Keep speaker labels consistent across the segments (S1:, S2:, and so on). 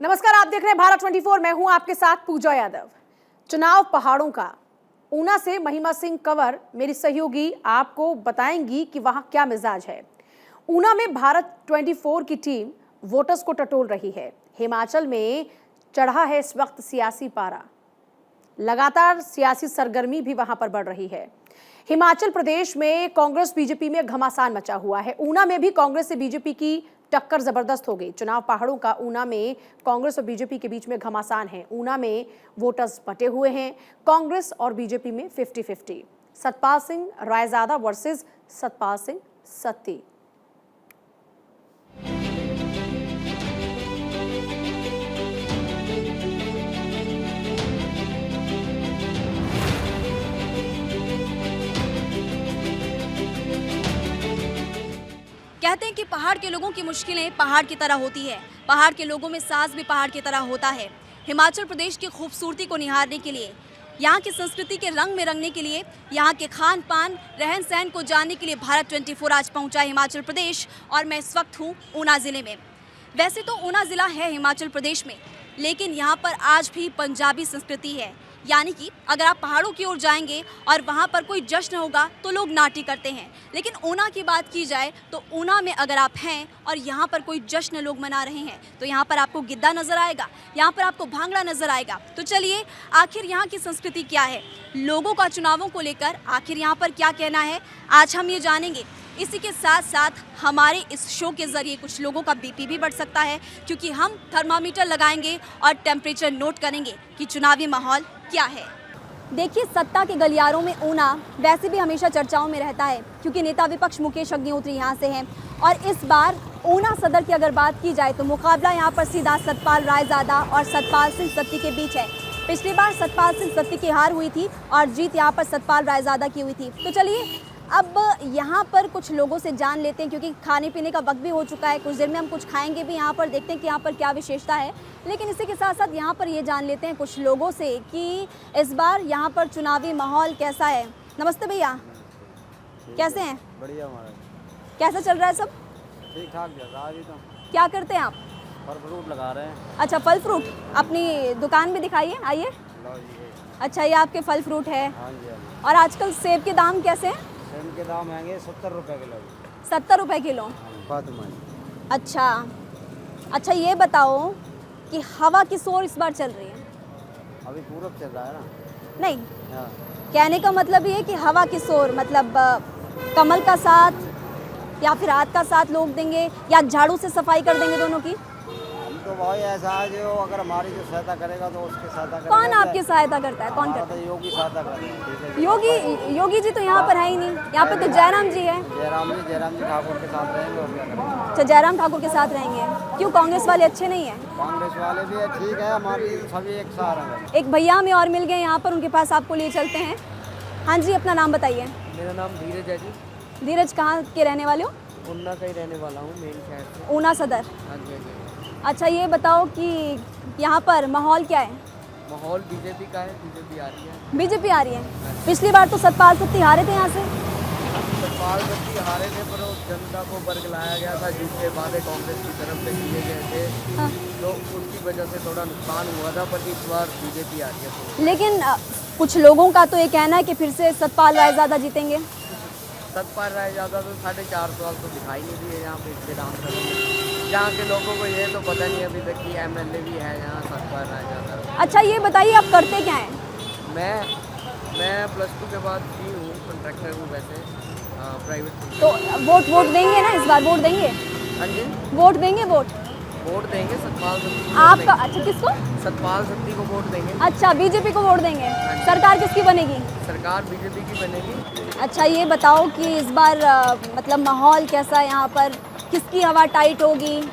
S1: नमस्कार, आप देख रहे हैं भारत 24। मैं हूं आपके साथ पूजा यादव। चुनाव पहाड़ों का। ऊना से महिमा सिंह कंवर मेरी सहयोगी आपको बताएंगी कि वहां क्या मिजाज है। ऊना में भारत 24 की टीम वोटर्स को टटोल रही है। हिमाचल में चढ़ा है इस वक्त सियासी पारा। लगातार सियासी सरगर्मी भी वहां पर बढ़ रही है। हिमाचल प्रदेश में कांग्रेस बीजेपी में घमासान मचा हुआ है। ऊना में भी कांग्रेस से बीजेपी की टक्कर जबरदस्त हो गई। चुनाव पहाड़ों का। ऊना में कांग्रेस और बीजेपी के बीच में घमासान है। ऊना में वोटर्स बटे हुए हैं। कांग्रेस और बीजेपी में 50-50। सतपाल सिंह रायजादा वर्सेस सतपाल सिंह सत्ती।
S2: कहते हैं कि पहाड़ के लोगों की मुश्किलें पहाड़ की तरह होती है, पहाड़ के लोगों में साज भी पहाड़ की तरह होता है। हिमाचल प्रदेश की खूबसूरती को निहारने के लिए, यहाँ की संस्कृति के रंग में रंगने के लिए, यहाँ के खान पान रहन सहन को जानने के लिए भारत 24 आज पहुँचा हिमाचल प्रदेश। और मैं इस वक्त हूँ ऊना ज़िले में। वैसे तो ऊना ज़िला है हिमाचल प्रदेश में, लेकिन यहाँ पर आज भी पंजाबी संस्कृति है। यानी कि अगर आप पहाड़ों की ओर जाएंगे और वहाँ पर कोई जश्न होगा तो लोग नाटी करते हैं, लेकिन ऊना की बात की जाए तो ऊना में अगर आप हैं और यहाँ पर कोई जश्न लोग मना रहे हैं तो यहाँ पर आपको गिद्दा नज़र आएगा, यहाँ पर आपको भांगड़ा नज़र आएगा। तो चलिए, आखिर यहाँ की संस्कृति क्या है, लोगों का चुनावों को लेकर आखिर यहाँ पर क्या कहना है, आज हम ये जानेंगे। इसी के साथ साथ हमारे इस शो के ज़रिए कुछ लोगों का बीपी भी बढ़ सकता है, क्योंकि हम थर्मामीटर लगाएंगे और टेम्परेचर नोट करेंगे कि चुनावी माहौल क्या है। देखिए, सत्ता के गलियारों में ऊना वैसे भी हमेशा चर्चाओं में रहता है, क्योंकि नेता विपक्ष मुकेश अग्निहोत्री यहाँ से हैं। और इस बार ऊना सदर की अगर बात की जाए तो मुकाबला यहाँ पर सीधा सतपाल रायजादा और सतपाल सिंह सत्ती के बीच है। पिछली बार सतपाल सिंह सत्ती की हार हुई थी और जीत यहाँ पर सतपाल रायजादा की हुई थी। तो चलिए, अब यहाँ पर कुछ लोगों से जान लेते हैं, क्योंकि खाने पीने का वक्त भी हो चुका है। कुछ देर में हम कुछ खाएंगे भी यहाँ पर, देखते हैं कि यहाँ पर क्या विशेषता है। लेकिन इसी के साथ साथ यहाँ पर ये जान लेते हैं कुछ लोगों से कि इस बार यहाँ पर चुनावी माहौल कैसा है। नमस्ते भैया, कैसे हैं?
S3: बढ़िया हमारा।
S2: कैसा चल रहा है सब?
S3: ठीक ठाक चल रहा है अभी तो।
S2: क्या करते हैं आप?
S3: फल फ्रूट लगा रहे हैं।
S2: अच्छा, फल फ्रूट। अपनी दुकान भी दिखाइए, आइए। अच्छा, ये आपके फल फ्रूट है।
S3: हाँ जी, हाँ जी।
S2: और आजकल सेब के दाम कैसे हैं?
S3: सेब के दाम महंगे, 70 रुपये किलो।
S2: 70 रुपये किलो। अच्छा, ये बताओ कि हवा किस ओर इस बार चल रही है?
S3: अभी पूरब चल रहा है ना।
S2: नहीं,
S3: हाँ।
S2: कहने का मतलब ये है कि हवा किस ओर, मतलब कमल का साथ या फिर हाथ का साथ लोग देंगे या झाड़ू से सफाई कर देंगे, दोनों की?
S3: हम तो भाई ऐसा है जो अगर हमारी जो सहायता करेगा तो उसकी सहायता करेगा।
S2: कौन आपकी सहायता करता है? कौन करता है?
S3: योगी सहायता करते हैं।
S2: योगी जी तो यहाँ पर है ही नहीं। यहाँ पे तो जयराम जी है।
S3: जयराम जी ठाकुर के साथ रहेंगे और क्या करेंगे।
S2: अच्छा, जयराम ठाकुर के साथ रहेंगे। क्यों, कांग्रेस वाले अच्छे नहीं हैं?
S3: कांग्रेस वाले भी ठीक है, हमारी सभी एक साथ हैं।
S2: एक भैया हमें और मिल गए यहाँ पर, उनके पास आपको लिए चलते हैं। हाँ जी, अपना नाम बताइए।
S3: मेरा नाम धीरज है जी।
S2: धीरज, कहाँ के रहने वाले हो?
S3: ऊना का ही रहने वाला हूँ, मेन शहर से।
S2: ऊना सदर।
S3: हाँ जी, हाँ जी।
S2: अच्छा, ये बताओ कि यहाँ पर माहौल क्या है?
S3: माहौल बीजेपी का है, बीजेपी आ रही है।
S2: बीजेपी आ रही है। पिछली बार तो सतपाल सत्ती हारे थे यहाँ से।
S3: सतपाल सत्ती हारे थे, पर उस जनता को बरगलाया गया था, जिसके वादे कांग्रेस की तरफ से किए गए थे।
S2: हाँ।
S3: तो उसकी वजह से थोड़ा नुकसान हुआ था, पर इस बार बीजेपी आ रही है।
S2: लेकिन कुछ लोगों का तो ये कहना है कि फिर से सतपाल रायजादा जीतेंगे।
S3: सतपाल रायजादा तो 4.5 साल तो दिखाई नहीं दिए यहाँ पे इसके नाम पर। यहाँ के लोगों को ये तो पता नहीं अभी तक कि MLA भी है यहाँ सतपाल रायजादा।
S2: अच्छा, ये बताइए आप करते क्या हैं?
S3: मैं +2 के बाद फ्री हूँ, कॉन्ट्रैक्टर हूँ वैसे, प्राइवेट।
S2: तो वोट देंगे ना इस बार? वोट देंगे?
S3: हाँ जी,
S2: वोट देंगे।
S3: वोट देंगे सतपाल सत्ती को।
S2: आपका? अच्छा, किसको?
S3: सतपाल सत्ती को वोट देंगे।
S2: अच्छा, बीजेपी को वोट देंगे। सरकार किसकी बनेगी?
S3: सरकार बीजेपी की बनेगी।
S2: अच्छा, ये बताओ कि इस बार मतलब माहौल कैसा है यहाँ पर, किसकी हवा टाइट होगी?
S4: इस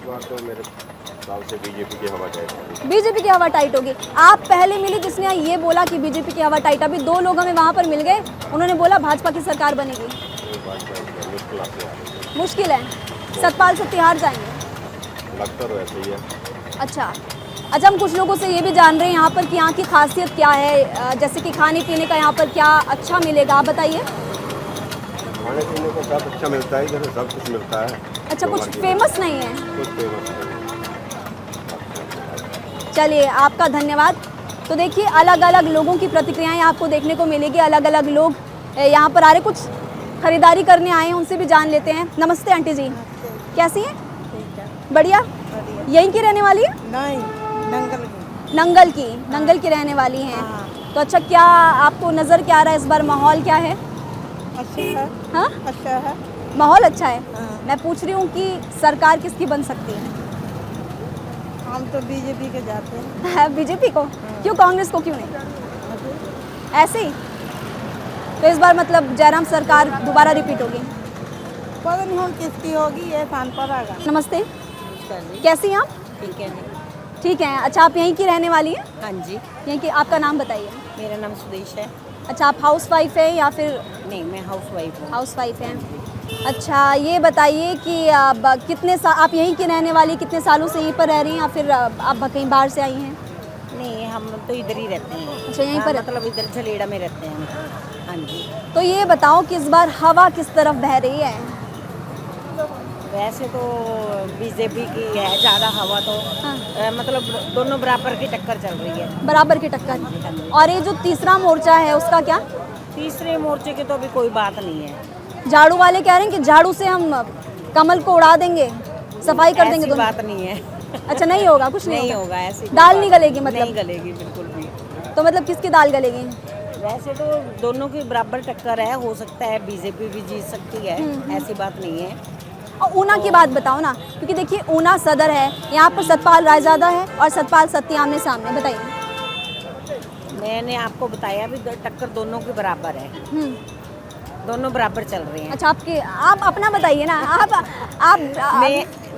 S4: बार तो मेरे हिसाब से बीजेपी की हवा टाइट होगी।
S2: बीजेपी की हवा टाइट होगी। आप पहले मिली जिसने ये बोला कि बीजेपी की हवा टाइट, अभी 2 लोग हमें वहाँ पर मिल गए, उन्होंने बोला भाजपा की सरकार बनेगी। मुश्किल है, सतपाल सत्ती हार जाएंगे।
S4: लगता तो ऐसे ही है।
S2: अच्छा, हम कुछ लोगों से ये भी जान रहे हैं यहाँ पर कि यहाँ की खासियत क्या है, जैसे कि खाने पीने का यहाँ पर क्या अच्छा मिलेगा, आप बताइए।
S4: खाने पीने को सब अच्छा मिलता है, इधर सब कुछ मिलता है।
S2: अच्छा, कुछ फेमस नहीं है?
S4: कुछ फेमस नहीं है।
S2: चलिए, आपका धन्यवाद। तो देखिए, अलग अलग लोगों की प्रतिक्रियाएं आपको देखने को मिलेगी। अलग अलग लोग यहाँ पर आ रहे, कुछ खरीदारी करने आए हैं, उनसे भी जान लेते हैं। नमस्ते आंटी जी, कैसी हैं? बढ़िया। यहीं की रहने वाली है?
S5: नहीं,
S2: नंगल की रहने वाली हैं। तो अच्छा, क्या आपको नज़र क्या आ रहा है इस बार, माहौल क्या है?
S5: अच्छा है।
S2: हाँ,
S5: अच्छा है।
S2: माहौल अच्छा है।
S5: हाँ।
S2: मैं पूछ रही हूँ कि सरकार किसकी बन सकती है?
S5: हम तो बीजेपी के जाते हैं।
S2: बीजेपी को? क्यों, कांग्रेस को क्यों नहीं? ऐसे ही? तो इस बार मतलब जयराम सरकार दोबारा रिपीट होगी?
S5: पता नहीं हम किसकी होगी, ये शान पर आएगा।
S2: नमस्ते, कैसी हैं आप?
S5: ठीक है।
S2: ठीक है। अच्छा, आप यहीं की रहने वाली हैं?
S5: हाँ जी,
S2: यहीं की। आपका नाम बताइए।
S5: मेरा नाम सुदेश है।
S2: अच्छा, आप हाउस वाइफ हैं या फिर?
S5: नहीं, मैं हाउस वाइफ हूँ।
S2: हाउस वाइफ हैं। अच्छा, ये बताइए कि आप यहीं की रहने वाली, कितने सालों से यहीं पर रह रही हैं या फिर आप कहीं बाहर से आई हैं?
S5: नहीं, हम तो इधर ही रहते हैं।
S2: अच्छा, यहीं पर?
S5: मतलब इधर झलेड़ा में रहते हैं। हाँ जी।
S2: तो ये बताओ कि इस बार हवा किस तरफ बह रही है?
S5: वैसे तो बीजेपी की है ज़्यादा हवा तो।
S2: हाँ।
S5: मतलब दोनों बराबर की टक्कर चल रही है।
S2: बराबर की टक्कर। और ये जो तीसरा मोर्चा है उसका क्या?
S5: तीसरे मोर्चे की तो अभी कोई बात नहीं है।
S2: झाड़ू वाले कह रहे हैं कि झाड़ू से हम कमल को उड़ा देंगे, सफाई कर देंगे।
S5: ऐसी
S2: दोनों
S5: बात नहीं है।
S2: अच्छा, नहीं होगा, कुछ
S5: नहीं
S2: नहीं
S5: होगा ऐसी
S2: दाल नहीं गलेगी मतलब?
S5: नहीं गलेगी बिल्कुल भी।
S2: तो मतलब किसकी दाल गलेगी?
S5: वैसे तो दोनों की बराबर टक्कर है, हो सकता है बीजेपी भी जीत सकती है, ऐसी बात नहीं है।
S2: और ऊना की बात बताओ ना, क्योंकि देखिए ऊना सदर है, यहाँ पर सतपाल रायजादा है और सतपाल सत्ती आमने सामने। बताइए।
S5: मैंने आपको बताया भी टक्कर दोनों की बराबर है, दोनों बराबर चल रहे हैं।
S2: अच्छा, आप अपना बताइए ना। आप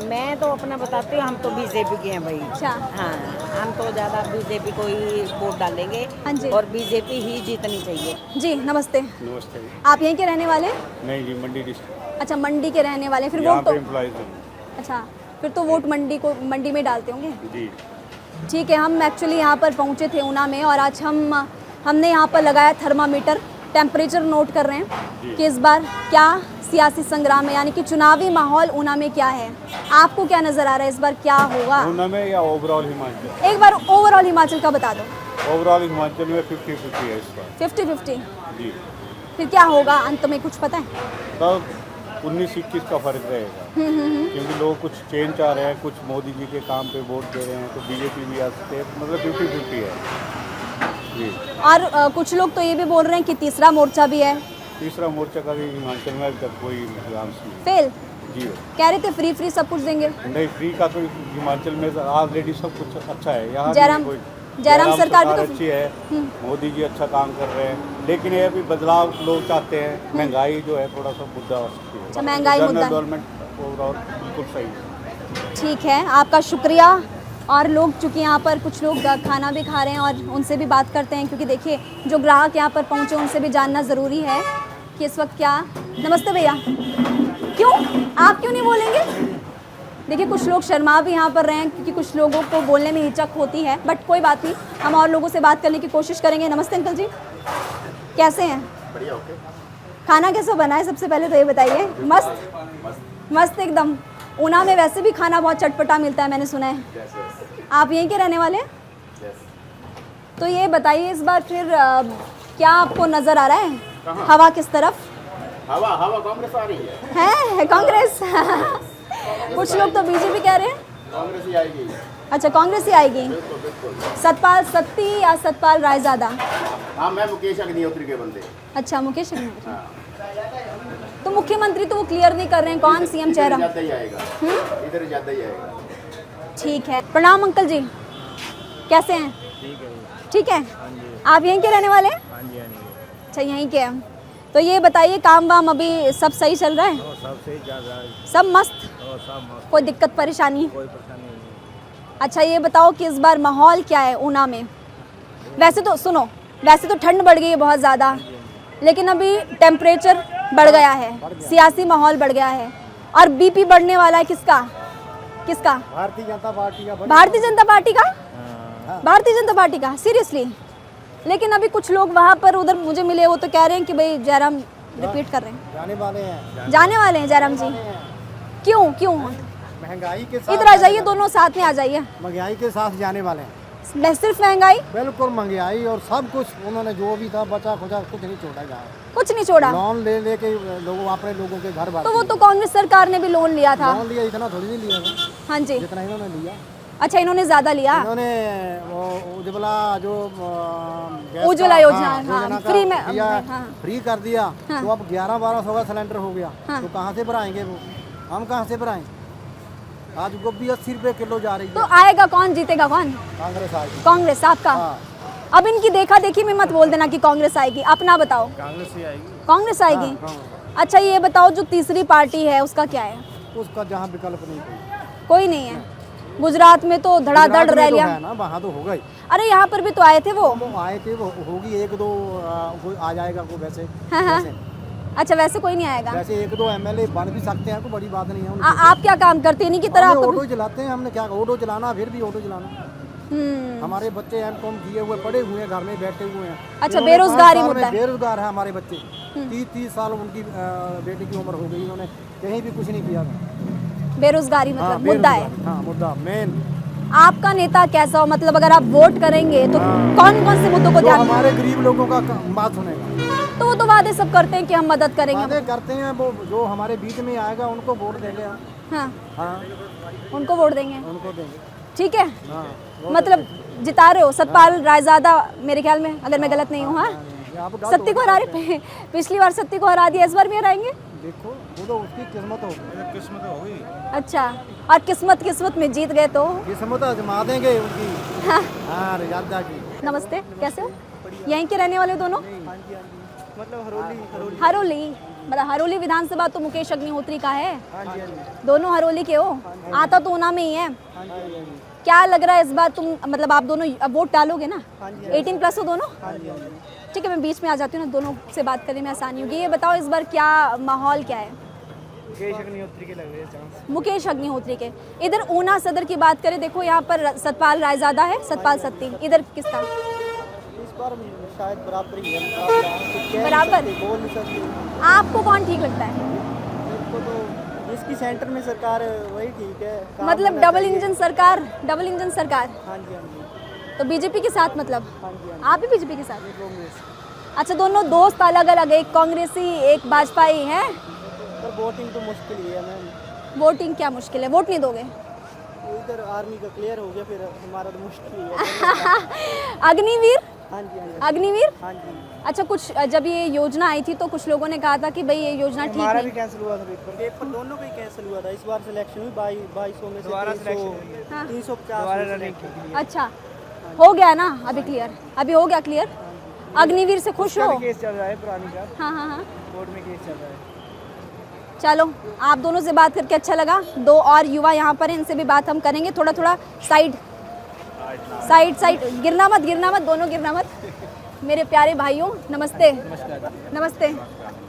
S5: मैं तो अपना बताती हूँ, हम तो बीजेपी के हैं भाई।
S2: अच्छा।
S5: हाँ, हम तो ज़्यादा बीजेपी को ही वोट डालेंगे।
S2: हाँ जी।
S5: और बीजेपी ही जीतनी चाहिए।
S2: जी नमस्ते,
S4: नमस्ते।
S2: आप यहीं के रहने वाले?
S4: नहीं जी, मंडी डिस्ट्रिक्ट।
S2: अच्छा, मंडी के रहने वाले, फिर
S4: यहाँ
S2: वोट
S4: पे
S2: तो
S4: एम्प्लॉइज हैं।
S2: अच्छा, फिर तो वोट मंडी में डालते होंगे।
S4: जी।
S2: ठीक है। हम एक्चुअली यहाँ पर पहुँचे थे ऊना में, और आज हमने यहाँ पर लगाया थर्मामीटर, टेम्परेचर नोट कर रहे हैं कि इस बार क्या सियासी संग्राम है, यानी कि चुनावी माहौल ऊना में क्या है। आपको क्या नज़र आ रहा है इस बार, क्या होगा?
S4: ऊना में या ओवरऑल हिमाचल?
S2: एक बार ओवरऑल हिमाचल का बता दो।
S4: ओवरऑल हिमाचल में 50-50 है इस बार।
S2: 50-50?
S4: जी।
S2: फिर क्या होगा अंत में, कुछ पता है?
S4: तब 19-21 का फर्क रहेगा, क्योंकि लोग कुछ चेंज चाह रहे हैं, कुछ मोदी जी के काम पे वोट दे रहे हैं, तो बीजेपी भी आ सकते हैं। मतलब 50-50 है जी।
S2: और कुछ लोग तो ये भी बोल रहे हैं कि तीसरा मोर्चा भी है।
S4: तीसरा मोर्चा का भी हिमाचल में अभी तक कोई इंतजाम नहीं।
S2: फेल?
S4: जी।
S2: कह रहे थे फ्री सब कुछ देंगे।
S4: नहीं, फ्री का तो हिमाचल में ऑलरेडी सब कुछ अच्छा है। यहाँ
S2: जयराम सरकार भी तो
S4: अच्छी है, मोदी जी अच्छा काम कर रहे हैं, लेकिन ये भी बदलाव लोग चाहते हैं। महंगाई जो है थोड़ा सा मुद्दा हो सकती है।
S2: अच्छा, महंगाई मुद्दा है।
S4: डेवलपमेंट ओवरऑल बिल्कुल सही है।
S2: ठीक है, आपका शुक्रिया। और लोग चूँकि यहाँ पर कुछ लोग खाना भी खा रहे हैं, और उनसे भी बात करते हैं, क्योंकि देखिए जो ग्राहक यहाँ पर पहुँचे उनसे भी जानना ज़रूरी है कि इस वक्त क्या। नमस्ते भैया, क्यों आप क्यों नहीं बोलेंगे? देखिए, कुछ लोग शर्मा भी यहाँ पर रहे हैं, क्योंकि कुछ लोगों को बोलने में हिचक होती है, बट कोई बात नहीं, हम और लोगों से बात करने की कोशिश करेंगे। नमस्ते अंकल जी, कैसे हैं?
S4: बढ़िया। ओके।
S2: खाना कैसा बना है, सबसे पहले तो ये बताइए। मस्त एकदम। ऊना में वैसे भी खाना बहुत चटपटा मिलता है, मैंने सुना है। आप यहीं के रहने वाले हैं? तो ये बताइए, इस बार फिर क्या आपको नज़र आ रहा है हवा किस तरफ?
S4: हवा कांग्रेस आ रही है।
S2: कांग्रेस? कुछ लोग तो बीजेपी कह रहे हैं।
S4: कांग्रेस ही आएगी।
S2: अच्छा, कांग्रेस ही आएगी। सतपाल सत्ती या सतपाल रायजादा?
S4: हाँ, मैं मुकेश अग्निहोत्री के बंदे।
S2: अच्छा, मुकेश अग्निहोत्री। तो मुख्यमंत्री तो वो क्लियर नहीं कर रहे हैं, कौन सीएम चेहरा?
S4: ज़्यादा ही आएगा, इधर ज़्यादा ही आएगा।
S2: ठीक है। प्रणाम अंकल जी, कैसे हैं? ठीक है। आप यहीं के रहने वाले हैं? अच्छा, यहीं के हैं। तो ये बताइए, काम वाम अभी सब सही चल रहा है?
S6: सब सही चल रहा है।
S2: सब मस्त?
S6: सब मस्त,
S2: कोई दिक्कत परेशानी?
S6: कोई परेशानी नहीं।
S2: अच्छा, ये बताओ कि इस बार माहौल क्या है ऊना में? वैसे तो सुनो, वैसे तो ठंड बढ़ गई है बहुत ज़्यादा, लेकिन अभी टेम्परेचर बढ़ गया है, सियासी माहौल बढ़ गया है, और बीपी बढ़ने वाला है। किसका?
S6: भारतीय जनता पार्टी का।
S2: भारतीय जनता पार्टी का? भारतीय जनता पार्टी का? सीरियसली? लेकिन अभी कुछ लोग वहाँ पर उधर मुझे मिले, वो तो कह रहे हैं कि भाई जयराम रिपीट कर रहे हैं।
S6: जाने वाले हैं
S2: जयराम जी। क्यों?
S6: महंगाई के साथ।
S2: इधर आ जाइए, दोनों साथ में आ जाइए।
S6: महंगाई के साथ जाने वाले हैं। सिर्फ महंगाई,
S7: बिल्कुल महंगाई और सब कुछ उन्होंने जो भी था बचा खुचा कुछ नहीं छोड़ा गया।
S6: कुछ नहीं छोड़ा।
S7: लोन ले लेके लोगों अपने लोगों के घर
S6: तो वो तो कांग्रेस सरकार ने भी लोन लिया था।
S7: लोन लिया, इतना थोड़ी नहीं लिया था
S6: हाँ जी।
S7: जितना इन्होंने लिया।
S6: अच्छा, इन्होंने ज्यादा लिया।
S7: इन्होंने वो उज्ज्वला जो गैस
S6: उज्ज्वला
S7: का-
S6: योजना,
S7: हाँ,
S6: हाँ,
S7: योजना का
S6: फ्री में,
S7: दिया,
S6: हाँ।
S7: फ्री कर दिया।
S6: हाँ।
S7: तो अब 1100-1200 का सिलेंडर हो गया।
S6: हाँ।
S7: तो कहाँ से भराएंगे वो, हम कहाँ से भराएं? आज गोभी 80 रुपए किलो जा रही
S6: तो
S7: है।
S6: आएगा कौन, जीतेगा कौन?
S7: कांग्रेस आएगी।
S6: कांग्रेस आपका?
S7: हाँ।
S6: अब इनकी देखा देखी में मत बोल देना कि कांग्रेस आएगी, अपना बताओ।
S7: कांग्रेस ही आएगी।
S6: कांग्रेस आएगी।
S7: हाँ।
S6: अच्छा, ये बताओ जो तीसरी पार्टी है उसका क्या है?
S7: उसका जहाँ विकल्प नहीं
S6: कोई नहीं है। गुजरात में तो धड़ाधड़ रैलियां,
S7: है ना, वहाँ तो हो गई।
S6: अरे यहाँ पर भी तो आए थे वो।
S7: आए थे, वो होगी एक दो कोई आ जाएगा को वैसे।
S6: हाँ, हाँ।
S7: वैसे
S6: अच्छा, वैसे कोई नहीं आएगा।
S7: वैसे एक दो एमएलए बन भी सकते हैं, कोई बड़ी बात नहीं है।
S6: आप क्या काम करते हैं? इन्हीं की तरह
S7: हम
S6: आपको
S7: ऑटो चलाते हैं। हमने क्या ऑटो चलाना, फिर भी ऑटो चलाना। हमारे बच्चे एमकॉम किए हुए पढ़े हुए हैं, घर में बैठे हुए हैं।
S6: अच्छा,
S7: इन्होंने
S6: बेरोजगारी
S7: 5 साल
S6: मुद्दा
S7: में
S6: है।
S7: बेरोजगार है हमारे बच्चे। 30 साल उनकी बेटी की उम्र हो गई, इन्होंने कहीं भी कुछ नहीं किया था।
S6: बेरोजगारी
S7: हाँ,
S6: मतलब मुद्दा है।
S7: बेरोजगारी, हाँ, मुद्दा मेन।
S6: आपका नेता कैसा हो, मतलब अगर आप वोट करेंगे तो कौन कौन से मुद्दों को
S7: जो
S6: ध्यान?
S7: हमारे गरीब लोगों का बात सुनेगा।
S6: तो वो तो वादे सब करते हैं कि हम मदद करेंगे।
S7: वादे करते हैं, वो जो हमारे बीच में आएगा उनको वोट देंगे।
S6: हाँ,
S7: हाँ,
S6: उनको वोट देंगे।
S7: उनको देंगे।
S6: ठीक है,
S7: हाँ,
S6: मतलब जिता रहे हो सतपाल रायजादा, मेरे ख्याल में, अगर मैं गलत नहीं हूँ। हाँ,
S7: आप गलत
S6: सत्ती को हरा रहे। पिछली बार सत्ती को हरा दिया, इस बार भी हराएंगे।
S7: देखो, वो तो उसकी किस्मत होगी। किस्मत होगी।
S6: अच्छा, और किस्मत में जीत गए तो?
S7: किस्मत आजमा देंगे उनकी। हाँ, राजा की।
S6: नमस्ते, कैसे हो? यहीं के रहने वाले हो दोनों?
S7: मतलब
S6: हरोली, मतलब हरोली विधानसभा तो मुकेश अग्निहोत्री का है। दोनों हरोली के हो? आता तो ऊना में ही है। क्या लग रहा है इस बार, तुम मतलब आप दोनों अब वोट डालोगे ना? 18+ हो दोनों? ठीक है, मैं बीच में आ जाती हूँ ना, दोनों से बात करने में आसानी होगी। ये बताओ इस बार क्या माहौल क्या है?
S7: मुकेश अग्निहोत्री के लग रहे हैं चांस।
S6: मुकेश अग्निहोत्री के। इधर ऊना सदर की बात करें, देखो यहाँ पर सतपाल रायजादा है, सतपाल सत्ती। इधर किसका?
S7: इस बार शायद बराबर ही है।
S6: बराबर?
S7: बोल नहीं सकते।
S6: आपको कौन ठीक लगता है?
S7: इसको तो जिसकी सेंटर में सरकार है वही ठीक है। काम
S6: मतलब
S7: होना
S6: डबल
S7: चाहिए।
S6: इंजन सरकार, डबल इंजन सरकार।
S7: हाँ जी, हाँ जी।
S6: तो बीजेपी के साथ, मतलब
S7: हाँ जी, हाँ
S6: आप भी बीजेपी के साथ?
S7: जी। कांग्रेस।
S6: अच्छा, दोनों दोस्त अलग अलग, एक कांग्रेसी एक भाजपाई है।
S7: पर वोटिंग तो मुश्किल ही है मैम।
S6: वोटिंग क्या मुश्किल है? वोट नहीं दोगे?
S7: इधर आर्मी का क्लियर हो गया, फिर हमारा तो मुश्किल ही है।
S6: अग्निवीर,
S7: हाँ जी, हाँ जी।
S6: अग्निवीर।
S7: हाँ जी।
S6: अच्छा, कुछ जब ये योजना आई थी तो कुछ लोगों ने कहा था कि भाई ये योजना ठीक
S7: हमारा
S6: नहीं।
S7: भी कैंसिल हुआ था पेपर दोनों का ही कैंसिल हुआ था। इस बार सिलेक्शन हुई 2200 में से 350।
S6: अच्छा, हो गया ना अभी क्लियर? अभी हो गया क्लियर? अग्निवीर से खुश हो?
S7: केस चल रहा है पुरानी का,
S6: हाँ हाँ हाँ।
S7: कोर्ट में केस चल रहा है।
S6: चलो, आप दोनों से बात करके अच्छा लगा। दो और युवा यहाँ पर हैं, इनसे भी बात हम करेंगे। थोड़ा थोड़ा साइड साइड साइड, गिरना मत, दोनों गिरना मत। मेरे प्यारे भाइयों, नमस्ते। नमस्ते,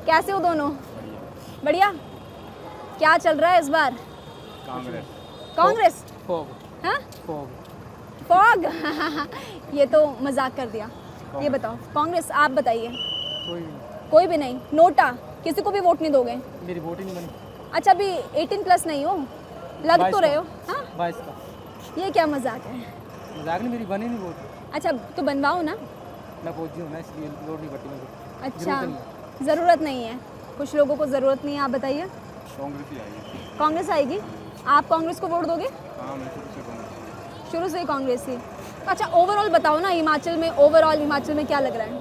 S6: कैसे हो दोनों? बढ़िया। क्या चल रहा है इस बार? कांग्रेस। हाँ? फॉग। ये तो मजाक कर दिया। ये बताओ, कांग्रेस आप बताइए। कोई भी नहीं? नोटा, किसी को भी वोट नहीं दोगे?
S7: मेरी वोट ही नहीं बनी।
S6: अच्छा, अभी 18+ नहीं हो, लग तो रहे हो। हाँ,
S7: 22 का।
S6: ये क्या मजाक है?
S7: मजाक नहीं, मेरी बनी नहीं वोट।
S6: अच्छा, तो बनवाओ ना।
S7: मैं फौजी हूँ ना, इसलिए वोट नहीं पड़ती मुझे।
S6: अच्छा, ज़रूरत नहीं है। कुछ लोगों को ज़रूरत नहीं है, आप बताइए।
S4: कांग्रेस ही आएगी।
S6: कांग्रेस आएगी? आप कांग्रेस को वोट दोगे?
S4: हाँ, मैं शुरू से कांग्रेस।
S6: शुरू से ही कांग्रेस ही। अच्छा, ओवरऑल बताओ ना, हिमाचल में, ओवरऑल हिमाचल में क्या लग रहा है?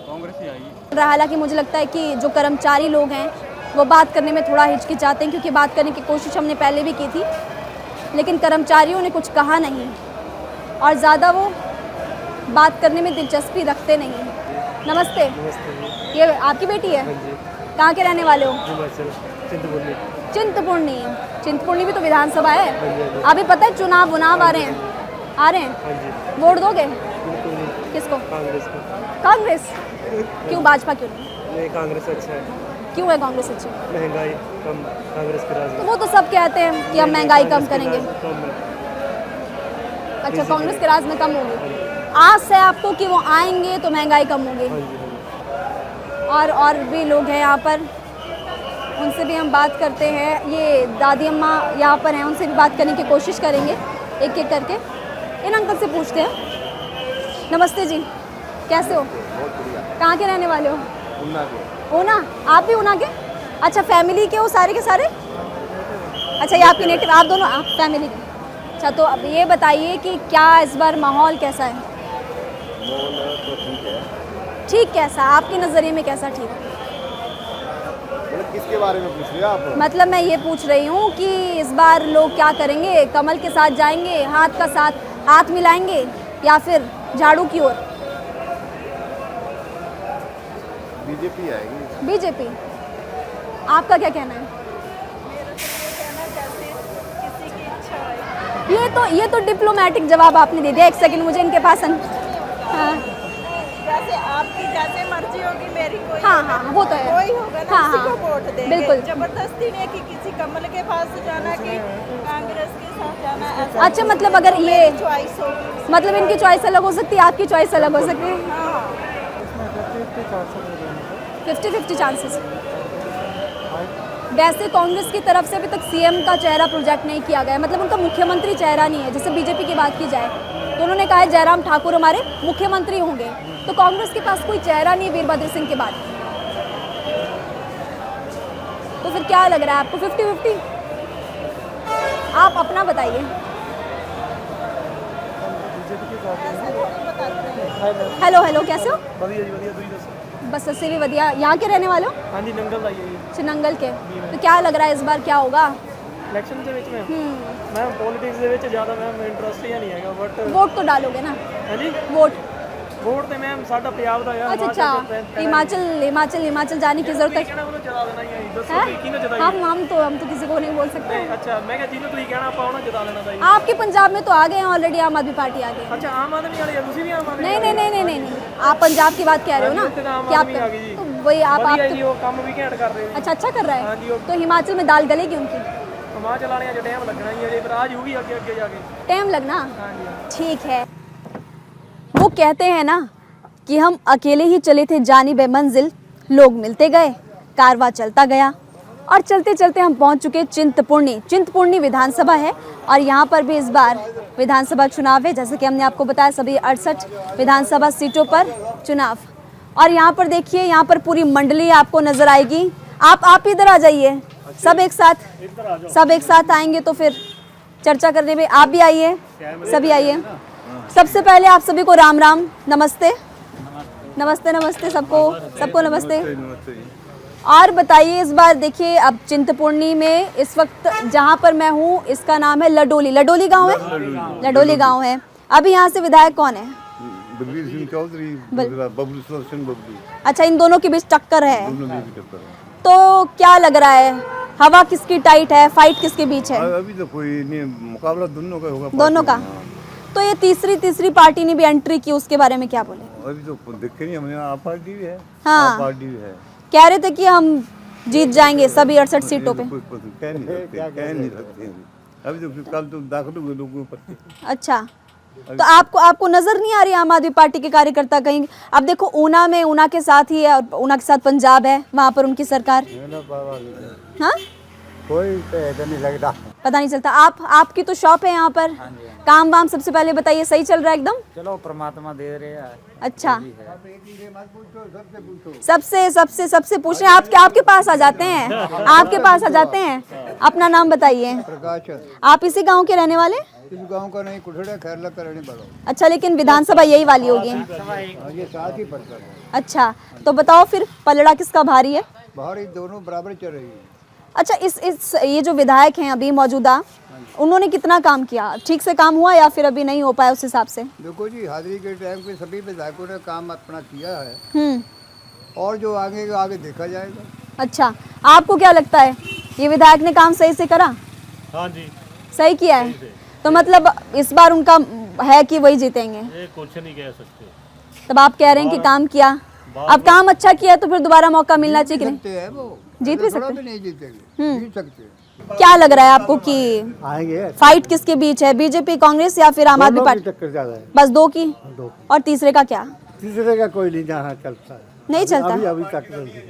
S4: कांग्रेस ही आएगी।
S6: हालांकि मुझे लगता है कि जो कर्मचारी लोग हैं वो बात करने में थोड़ा हिचकिचाते हैं, क्योंकि बात करने की कोशिश हमने पहले भी की थी, लेकिन कर्मचारियों ने कुछ कहा नहीं और ज़्यादा वो बात करने में दिलचस्पी रखते नहीं। नमस्ते। ये आपकी बेटी है? कहाँ के रहने वाले हो? चिंतपूर्णी भी तो विधानसभा है। अभी पता है चुनाव आ रहे हैं। वोट दोगे? किसको? कांग्रेस। क्यों, भाजपा क्यों नहीं?
S7: कांग्रेस अच्छा है।
S6: क्यों है कांग्रेस अच्छी?
S7: महंगाई कम, कांग्रेस के राज
S6: तो वो तो सब कहते हैं कि हम महंगाई कम करेंगे। अच्छा, कांग्रेस के राज में कम होगी। आस है आपको कि वो आएंगे तो महंगाई कम होगी। और भी लोग हैं यहाँ पर, उनसे भी हम बात करते हैं। ये दादी अम्मा यहाँ पर हैं, उनसे भी बात करने की कोशिश करेंगे एक एक करके। इन अंकल से पूछते हैं नमस्ते जी, कैसे हो?
S8: बहुत बढ़िया।
S6: कहाँ के रहने वाले हो?
S8: उन्ना के।
S6: ऊना? आप भी ऊना के? अच्छा, फैमिली के हो सारे के सारे? अच्छा, ये आपके नेटिव, आप दोनों आप फैमिली के? अच्छा, तो अब ये बताइए कि क्या इस बार माहौल कैसा है?
S8: माहौल तो ठीक है।
S6: ठीक कैसा? आपके नज़रिए में कैसा ठीक?
S8: मतलब किसके बारे में पूछ रहे हो आप?
S6: मतलब मैं ये पूछ रही हूँ कि इस बार लोग क्या करेंगे? कमल के साथ जाएंगे, हाथ मिलाएंगे, या फिर झाड़ू की ओर?
S8: बीजेपी आएगी।
S6: बीजेपी। आपका क्या कहना है? ये तो डिप्लोमेटिक जवाब आपने दे दिया। एक सेकंड, मुझे इनके पास हाँ
S9: जैसे आपकी जैसे मर्जी होगी, मेरी कोई
S6: हाँ वो तो है।
S9: कोई होगा ना,
S6: हाँ,
S9: किसी को वोट देंगे।
S6: बिल्कुल।
S9: जबरदस्ती नहीं कि किसी कमल के पास जाना कि कांग्रेस के साथ जाना, ऐसा
S6: अच्छा, मतलब अगर ये
S9: चॉइस होगी।
S6: मतलब इनकी चॉइस अलग हो सकती है, आपकी चॉइस अलग हो सकती है।
S9: हाँ,
S6: 50-50 चांसेस। वैसे कांग्रेस की तरफ से अभी तक सीएम का चेहरा प्रोजेक्ट नहीं किया गया है, मतलब उनका मुख्यमंत्री चेहरा नहीं है। जैसे बीजेपी की बात की जाए तो उन्होंने कहा है जयराम ठाकुर हमारे मुख्यमंत्री होंगे, तो कांग्रेस के पास कोई चेहरा नहीं है वीरभद्र सिंह के बाद। तो फिर क्या लग रहा है आपको? 50-50? आप अपना बताइए। हेलो, कैसे हो? बस ऐसे भी बढ़िया। यहाँ के रहने वाले हो?
S10: हाँ जी, नंगल आई है।
S6: अच्छा, नंगल के। तो क्या लग रहा है इस बार क्या होगा?
S10: इलेक्शन ਦੇ ਵਿੱਚ मैम पॉलिटिक्स ਦੇ ਵਿੱਚ ਜ਼ਿਆਦਾ ਮੈਮ ਇੰਟਰਸਟ ਹੀ ਨਹੀਂ ਹੈਗਾ, ਬਟ
S6: वोट तो डालोगे ना?
S10: हाँ जी,
S6: वोट
S10: ਤੇ ਮੈਮ ਸਾਡਾ ਪੰਜਾਬ ਦਾ ਯਾਰ।
S6: अच्छा, हिमाचल जाने की जरूरत है?
S10: ਕਹਿਣਾ ਉਹਨੂੰ ਜਿਤਾ ਦੇਣਾ ਹੀ ਹੈ। ਦੱਸੋ ਤੁਸੀਂ ਕਿਹਨੂੰ ਜਿਤਾਈਏ?
S6: हम तो किसी को नहीं बोल सकते।
S10: ਅੱਛਾ, ਮੈਂ ਕਿਹਾ ਜਿਹਨੂੰ ਤੁਸੀਂ ਕਹਿਣਾ ਆਪਾਂ ਉਹਨੂੰ ਜਿਤਾ ਲੈਣਾ ਚਾਹੀਦਾ।
S6: आपके पंजाब में तो आ गए हैं ऑलरेडी, आम आदमी पार्टी आ गई।
S10: ਅੱਛਾ, ਆਮ ਆਦਮੀ ਵਾਲੇ ਆ, ਤੁਸੀਂ ਵੀ ਆਮ ਆਦਮੀ?
S6: नहीं, आप पंजाब की बात कह रहे हो ना कि आप तो वही आप
S10: ਵਧੀਆ ਜੀ, ਉਹ ਕੰਮ ਵੀ ਘੈਂਟ ਕਰ ਰਹੇ ਹੋ।
S6: अच्छा कर रहा
S10: हाँ जी,
S6: है। तो हिमाचल में दाल गलेगी उनकी?
S10: ਹਿਮਾਚਲ ਵਾਲਿਆਂ 'ਚ ਟਾਈਮ ਲੱਗਣਾ ਹੀ ਹੈ ਜੀ, ਪਰ ਆ ਜੂਗੀ ਅੱਗੇ ਜਾ ਕੇ।
S6: टाइम लगना?
S10: हाँ जी।
S6: ठीक है। वो कहते हैं ना कि हम अकेले ही चले थे जानिब मंजिल, लोग मिलते गए, कारवां चलता गया, और चलते चलते हम पहुंच चुके चिंतपूर्णी विधानसभा है। और यहाँ पर भी इस बार विधानसभा चुनाव है। जैसे कि हमने आपको बताया, सभी 68 विधानसभा सीटों पर चुनाव। और यहाँ पर देखिए, यहाँ पर पूरी मंडली आपको नजर आएगी। आप इधर आ जाइए, सब एक साथ आएंगे तो फिर चर्चा करने में। आप भी आइए, सभी आइए। सबसे पहले आप सभी को राम राम, नमस्ते सबको नमस्ते। और बताइए, इस बार देखिए, अब चिंतपूर्णी में इस वक्त जहाँ पर मैं हूँ, इसका नाम है लडोली गांव है। लडोली गांव है। अभी यहाँ से विधायक कौन है?
S8: बलबीर सिंह चौधरी, बबलू सुदर्शन बबलू।
S6: अच्छा, इन दोनों के बीच टक्कर है। तो क्या लग रहा है, हवा किसकी टाइट है, फाइट किसके बीच है?
S8: अभी तो कोई नहीं, मुकाबला दोनों का होगा।
S6: दोनों का। तो ये तीसरी पार्टी ने भी एंट्री की, उसके बारे में क्या बोले?
S8: अभी तो देखे नहीं हमने। आप पार्टी भी है।
S6: हाँ,
S8: पार्टी भी है।
S6: कह रहे थे कि हम जीत जाएंगे सभी 68 सीटों पे।
S8: कह नहीं सकते। अभी तो कल तो दाखिल हुए लोगों पर।
S6: अच्छा, तो आपको नजर नहीं आ रही आम आदमी पार्टी के कार्यकर्ता कहीं? अब देखो, ऊना के साथ ही है, और ऊना के साथ पंजाब है, वहाँ पर उनकी सरकार। हाँ,
S7: कोई नहीं लगता।
S6: पता नहीं चलता। आपकी तो शॉप है यहाँ पर। काम वाम सबसे पहले बताइए, सही चल रहा है एकदम?
S3: चलो, परमात्मा दे रहे हैं।
S6: अच्छा, सबसे पूछ रहे हैं। आपके पास आ जाते हैं। अपना नाम बताइए।
S7: प्रकाश,
S6: आप इसी गांव के रहने वाले?
S7: इस गांव का नहीं, कुठड़ा खैरला का रहने वाला।
S6: अच्छा, लेकिन विधानसभा यही वाली होगी।
S7: ये साथ ही पड़ता है।
S6: अच्छा, तो बताओ फिर पलड़ा किसका भारी है?
S7: बाहर दोनों बराबर चल रही है।
S6: अच्छा, इस ये जो विधायक हैं अभी मौजूदा, उन्होंने कितना काम किया? ठीक से काम हुआ या फिर अभी नहीं हो पाया उस हिसाब से?
S7: देखो जी, हाजिरी के टाइम पे सभी विधायकों ने काम अपना किया है, और जो आगे देखा जाएगा।
S6: अच्छा, आपको क्या लगता है, ये विधायक ने काम सही से करा?
S4: हाँ जी,
S6: सही किया है। तो मतलब इस बार उनका है कि वही जीतेंगे?
S4: ये कुछ नहीं कह सकते।
S6: तब आप कह रहे हैं कि काम किया। अब काम अच्छा किया तो फिर दोबारा मौका मिलना चाहिए कि नहीं?
S7: है वो
S6: जीत भी सकते?
S7: नहीं जीतेंगे, जीत सकते हैं।
S6: क्या लग रहा है आपको कि
S7: आएंगे?
S6: फाइट किसके बीच है, बीजेपी कांग्रेस या फिर आम आदमी पार्टी?
S7: टक्कर ज्यादा है।
S6: बस दो की? और तीसरे का क्या?
S7: तीसरे का कोई नहीं जहाँ चलता है,
S6: नहीं चलता।
S7: अभी तक नहीं।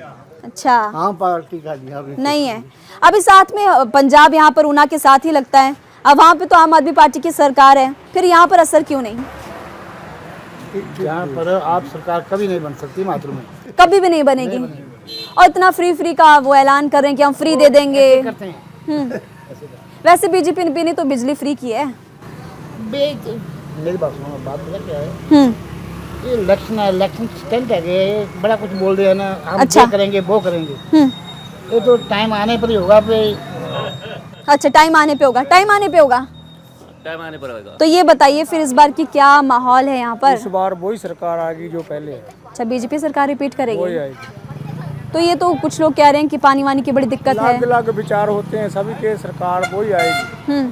S6: अच्छा,
S7: आम पार्टी का
S6: नहीं है। अभी साथ में पंजाब यहाँ पर ऊना के साथ ही लगता है। अब वहाँ पे तो आम आदमी पार्टी की सरकार है, फिर यहाँ पर असर क्यों नहीं?
S7: यहाँ पर आप सरकार कभी नहीं बन सकती हिमाचल में।
S6: कभी भी नहीं बनेगी। और इतना फ्री का वो ऐलान कर रहे हैं कि हम फ्री दे देंगे।
S7: करते हैं
S6: वैसे बीजेपी ने तो बिजली फ्री की है।
S7: मेरी बात सुनो, बात पता क्या है, ये इलेक्शन स्टंट है, ये बड़ा कुछ बोल रहे हैं ना, हम
S6: अच्छा।
S7: ये करेंगे वो करेंगे, ये तो टाइम आने पर ही होगा।
S6: अच्छा, टाइम आने पे होगा, टाइम आने पे होगा। तो ये बताइए फिर इस बार की क्या माहौल है यहाँ पर?
S10: इस बार वही सरकार आएगी जो पहले है,
S6: अच्छा, बीजेपी सरकार रिपीट
S10: वही
S6: करेगी।
S10: आएगी।
S6: तो ये तो कुछ लोग कह रहे हैं कि पानी वानी की बड़ी दिक्कत है।
S10: अलग विचार होते हैं सभी के, सरकार वही आएगी।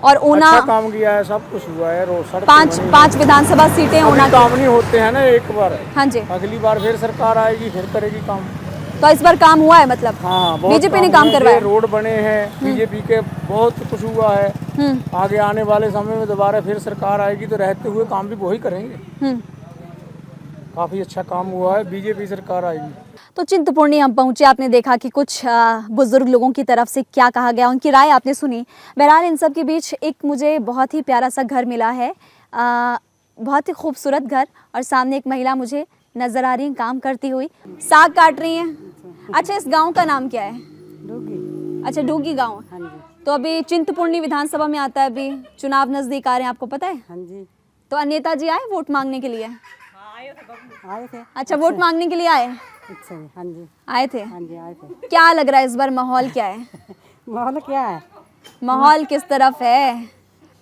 S6: और ऊना
S10: अच्छा काम किया है, सब कुछ हुआ है, रोड सड़क
S6: पांच विधानसभा सीटें ऊना
S10: काम नहीं होते हैं ना एक बार,
S6: हाँ जी।
S10: अगली बार फिर सरकार आएगी, फिर करेगी काम।
S6: तो इस बार काम हुआ है, मतलब
S10: हाँ, बहुत
S6: बीजेपी ने काम
S10: हुए,
S6: करवाया।
S10: रोड बने हैं बीजेपी के, बहुत कुछ हुआ है। आगे आने वाले समय में दोबारा फिर सरकार आएगी तो रहते हुए काम भी वही करेंगे। काफी अच्छा काम हुआ है, बीजेपी सरकार आएगी।
S6: तो चिंतपूर्णी हम पहुंचे, आपने देखा कि कुछ बुजुर्ग लोगों की तरफ से क्या कहा गया, उनकी राय आपने सुनी। बहरहाल इन सब के बीच एक मुझे बहुत ही प्यारा सा घर मिला है, बहुत ही खूबसूरत घर, और सामने एक महिला मुझे नजर आ रही है काम करती हुई, साग काट रही हैं। अच्छा, इस गांव का नाम क्या है?
S5: डूगी।
S6: अच्छा, डूगी गांव।
S5: हाँ जी।
S6: तो अभी चिंतपूर्णी विधानसभा में आता है, अभी चुनाव नजदीक आ रहे हैं, आपको पता है?
S5: हाँ जी।
S6: तो नेताजी आए वोट मांगने के लिए?
S5: आए थे।
S6: अच्छा, वोट मांगने के लिए आए?
S5: अच्छा जी, हाँ जी।
S6: आए थे।
S5: हाँ जी, आए थे।
S6: क्या लग रहा है इस बार माहौल क्या है?
S5: माहौल क्या है?
S6: माहौल किस तरफ है?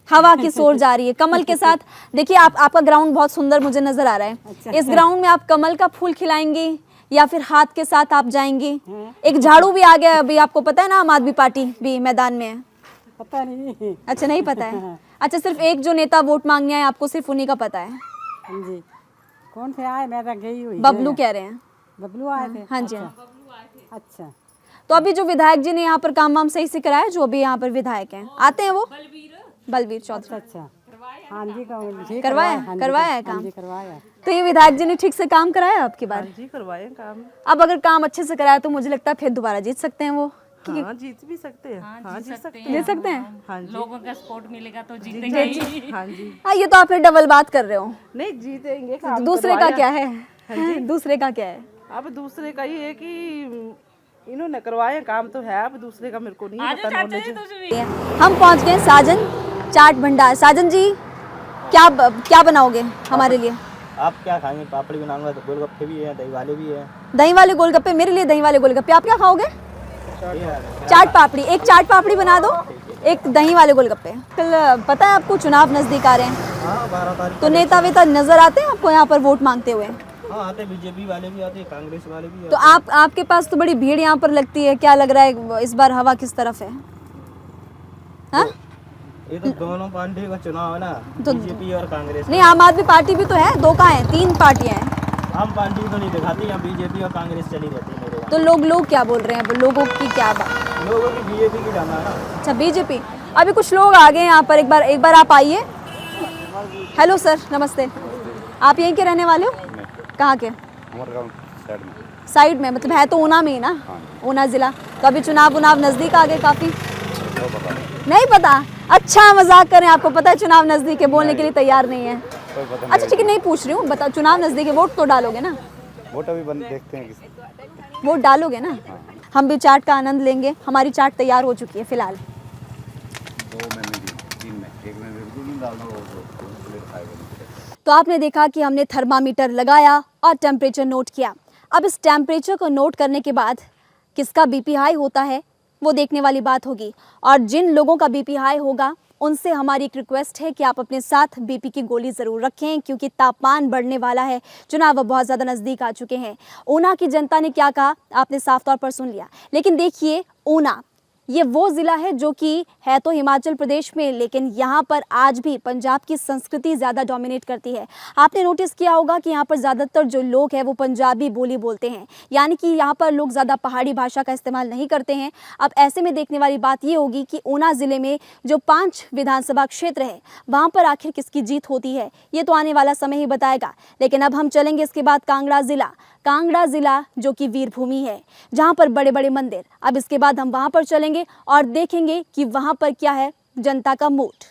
S6: हवा की सोर जा रही है कमल के साथ। देखिए, आपका ग्राउंड बहुत सुंदर मुझे नजर आ रहा है।
S5: अच्छा।
S6: इस ग्राउंड में आप कमल का फूल खिलाएंगी या फिर हाथ के साथ आप जाएंगी? एक झाड़ू भी आ गया अभी, आपको पता है ना, आम आदमी पार्टी भी मैदान में है।
S5: पता नहीं।
S6: अच्छा, नहीं पता है। अच्छा, सिर्फ एक जो नेता वोट मांगने आए, आपको सिर्फ उन्हीं का पता है?
S5: हाँ जी। कौन से आए? मैं तो गई हुई।
S6: बबलू कह रहे हैं।
S5: बबलू आए थे?
S6: हाँ जी।
S5: अच्छा।
S6: तो अभी जो विधायक जी ने यहाँ पर काम वाम सही से कराया, जो अभी यहाँ पर विधायक हैं, आते हैं वो? बलबीर चौधरी।
S5: अच्छा। हाँ जी,
S6: करवाया है?
S5: हाँ जी,
S6: करवाया है
S5: हाँ
S6: काम?
S5: जी, करवाया।
S6: तो ये विधायक जी ने ठीक से काम कराया आपकी बार?
S9: जी करवाए काम।
S6: अब अगर काम अच्छे से कराया तो मुझे लगता है फिर दोबारा जीत सकते हैं वो।
S9: हाँ, जीत भी सकते हैं। हाँ, जीत सकते हैं।
S6: जीत सकते हैं।
S9: हाँ जी।
S11: लोगों का सपोर्ट मिलेगा तो जीतेंगे ही।
S9: हाँ जी।
S6: हाँ, ये तो आप फिर डबल बात कर रहे हो।
S9: नहीं, जीतेंगे। काम
S6: दूसरे का
S9: करवाया।
S6: क्या है? दूसरे का क्या है?
S9: अब दूसरे का ये है कि इन्होंने करवाए काम तो है, अब दूसरे का मेरे को नहीं पता नॉलेज।
S6: हम पहुंच गए साजन चाट भंडार। साजन जी, क्या बनाओगे हमारे लिए?
S3: आप क्या खाएंगे? पापड़ी बनाऊंगा, तो गोलगप्पे भी है, दही वाले भी है।
S6: दही वाले गोलगप्पे? मेरे लिए दही वाले गोलगप्पे। आप क्या खाओगे? चाट पापड़ी। एक चाट पापड़ी बना दो, एक दही वाले गोलगप्पे। कल पता है आपको चुनाव नजदीक आ रहे हैं,
S3: 12 तारीख।
S6: तो नेता वेता नजर आते हैं आपको यहाँ पर वोट मांगते हुए?
S3: हाँ, आते, बीजेपी वाले भी आते, कांग्रेस वाले भी
S6: तो आपके पास तो बड़ी भीड़ यहाँ पर लगती है, क्या लग रहा है इस बार हवा किस तरफ है? हाँ,
S3: ये तो दोनों पार्टी का चुनाव है ना, बीजेपी और कांग्रेस।
S6: नहीं, आम आदमी पार्टी भी तो है, दो कहाँ है, 3 पार्टियां हैं।
S3: हम पार्टी तो नहीं दिखाती, यहाँ बीजेपी और कांग्रेस चली रहती है मेरे यहाँ।
S6: तो लोग क्या बोल रहे हैं? अब लोगों की क्या बात?
S3: लोगों की बीजेपी की जाना है ना।
S6: अच्छा, बीजेपी। अभी कुछ लोग आ गए यहाँ पर, एक बार आप आइए। हेलो सर, नमस्ते। आप यहीं के रहने वाले हो? कहाँ के? साइड में, मतलब है तो ऊना में ही ना? ऊना जिला। तो अभी चुनाव नजदीक आ गए काफी? नहीं पता? अच्छा, मजाक करें, आपको पता है चुनाव नजदीक है, बोलने के लिए तैयार नहीं है। अच्छा ठीक है, नहीं पूछ रही हूँ, बताओ, चुनाव नजदीक है, वोट तो डालोगे ना?
S4: वोट अभी देखते हैं,
S6: वोट डालोगे ना? हम भी चाट का आनंद लेंगे। हमारी चाट तैयार हो चुकी है फिलहाल।
S4: 2 महीने की, 3 में, 1 महीने में डालना होगा।
S6: तो आपने देखा कि हमने थर्मामीटर लगाया और टेम्परेचर नोट किया। अब इस टेम्परेचर को नोट करने के बाद किसका बीपी हाई होता है वो देखने वाली बात होगी। और जिन लोगों का बीपी हाई होगा उनसे हमारी एक रिक्वेस्ट है कि आप अपने साथ बीपी की गोली ज़रूर रखें, क्योंकि तापमान बढ़ने वाला है, चुनाव बहुत ज़्यादा नज़दीक आ चुके हैं। ऊना की जनता ने क्या कहा आपने साफ तौर पर सुन लिया। लेकिन देखिए, ऊना ये वो ज़िला है जो कि है तो हिमाचल प्रदेश में, लेकिन यहाँ पर आज भी पंजाब की संस्कृति ज़्यादा डोमिनेट करती है। आपने नोटिस किया होगा कि यहाँ पर ज़्यादातर जो लोग हैं वो पंजाबी बोली बोलते हैं, यानी कि यहाँ पर लोग ज़्यादा पहाड़ी भाषा का इस्तेमाल नहीं करते हैं। अब ऐसे में देखने वाली बात ये होगी कि ऊना ज़िले में जो 5 विधानसभा क्षेत्र है वहाँ पर आखिर किसकी जीत होती है, ये तो आने वाला समय ही बताएगा। लेकिन अब हम चलेंगे इसके बाद कांगड़ा ज़िला जो कि वीर भूमि है, जहाँ पर बड़े बड़े मंदिर। अब इसके बाद हम वहाँ पर चलेंगे और देखेंगे कि वहाँ पर क्या है जनता का मूड।